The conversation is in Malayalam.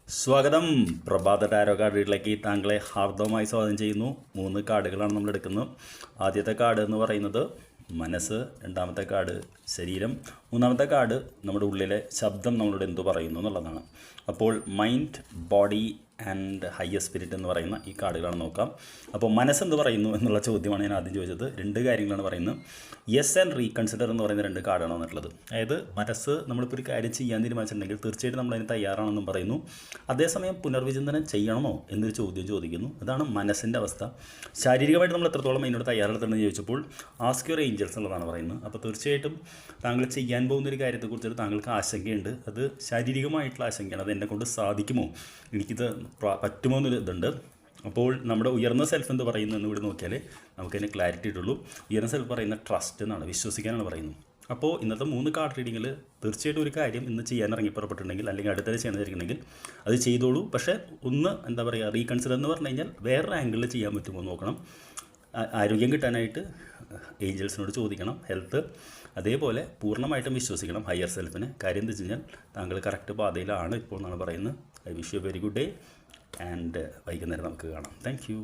സ്വാഗതം. പ്രഭാത ടാരോ കാർഡുകളിലേക്ക് താങ്കളെ ഹാർദവമായി സ്വാഗതം ചെയ്യുന്നു. 3 കാർഡുകളാണ് നമ്മൾ എടുക്കുന്നത്. ആദ്യത്തെ കാർഡ് എന്ന് പറയുന്നത് മനസ്സ്, രണ്ടാമത്തെ കാർഡ് ശരീരം, മൂന്നാമത്തെ കാർഡ് നമ്മുടെ ഉള്ളിലെ ശബ്ദം നമ്മളോട് എന്തു പറയുന്നു എന്നുള്ളതാണ്. അപ്പോൾ mind, body and higher spirit എന്ന് പറയുന്ന ഈ കാർഡുകളാണ് നോക്കാം. അപ്പോൾ മനസ്സെന്ത് പറയുന്നു എന്നുള്ള ചോദ്യമാണ് ഞാൻ ആദ്യം ചോദിച്ചത്. 2 കാര്യങ്ങളാണ് പറയുന്നത്. യെസ് ആൻഡ് റീകൺസിഡർ എന്ന് പറയുന്ന 2 കാർഡാണ് വന്നിട്ടുള്ളത്. അതായത് മനസ്സ് നമ്മളിപ്പോൾ ഒരു കാര്യം ചെയ്യാൻ തീരുമാനിച്ചിട്ടുണ്ടെങ്കിൽ തീർച്ചയായിട്ടും നമ്മളതിന് തയ്യാറാണെന്നും പറയുന്നു. അതേസമയം പുനർവിചിന്തനം ചെയ്യണമോ എന്നൊരു ചോദ്യം ചോദിക്കുന്നു. അതാണ് മനസ്സിൻ്റെ അവസ്ഥ. ശാരീരികമായിട്ട് നമ്മൾ എത്രത്തോളം അതിനോട് തയ്യാറെടുത്തിട്ടുണ്ടെന്ന് ചോദിച്ചപ്പോൾ ആസ്ക് യുവർ ഏഞ്ചൽസ് എന്നുള്ളതാണ് പറയുന്നത്. അപ്പോൾ തീർച്ചയായിട്ടും താങ്കൾ ചെയ്യാൻ പോകുന്ന ഒരു കാര്യത്തെക്കുറിച്ച് താങ്കൾക്ക് ആശങ്കയുണ്ട്. അത് ശാരീരികമായിട്ടുള്ള ആശങ്കയാണ്. അത് എന്നെക്കൊണ്ട് സാധിക്കുമോ, എനിക്കിത് പറ്റുമോ എന്നൊരു ഇതുണ്ട്. അപ്പോൾ നമ്മുടെ ഉയർന്ന സെൽഫ് എന്ത് പറയുന്നു എന്ന് കൂടി നോക്കിയാൽ നമുക്കതിന് ക്ലാരിറ്റി ഇട്ടുള്ളൂ. ഉയർന്ന സെൽഫ് പറയുന്ന ട്രസ്റ്റ് എന്നാണ്, വിശ്വസിക്കാനാണ് പറയുന്നത്. അപ്പോൾ ഇന്നത്തെ 3 കാർഡ് റീഡിങ്ങിൽ തീർച്ചയായിട്ടും ഒരു കാര്യം ഇന്ന് ചെയ്യാൻ ഇറങ്ങിപ്പുറപ്പെട്ടിട്ടുണ്ടെങ്കിൽ അല്ലെങ്കിൽ അടുത്തത് ചെയ്യണമെന്നിരിക്കണമെങ്കിൽ അത് ചെയ്തോളൂ. പക്ഷേ ഒന്ന് എന്താ പറയുക, റീകൺസിഡർ എന്ന് പറഞ്ഞു കഴിഞ്ഞാൽ വേറൊരു ആംഗിളിൽ ചെയ്യാൻ പറ്റുമോ നോക്കണം. ആരോഗ്യം കിട്ടാനായിട്ട് ഏഞ്ചൽസിനോട് ചോദിക്കണം, ഹെൽത്ത്. അതേപോലെ പൂർണ്ണമായിട്ടും വിശ്വസിക്കണം ഹയർ സെൽഫിന്. കാര്യം എന്താ വെച്ച് കഴിഞ്ഞാൽ താങ്കൾ കറക്റ്റ് പാതയിലാണ് ഇപ്പോൾ എന്നാണ് പറയുന്നത്. I wish you very good day and വൈകുന്നേരം നമുക്ക് കാണാം. Thank you.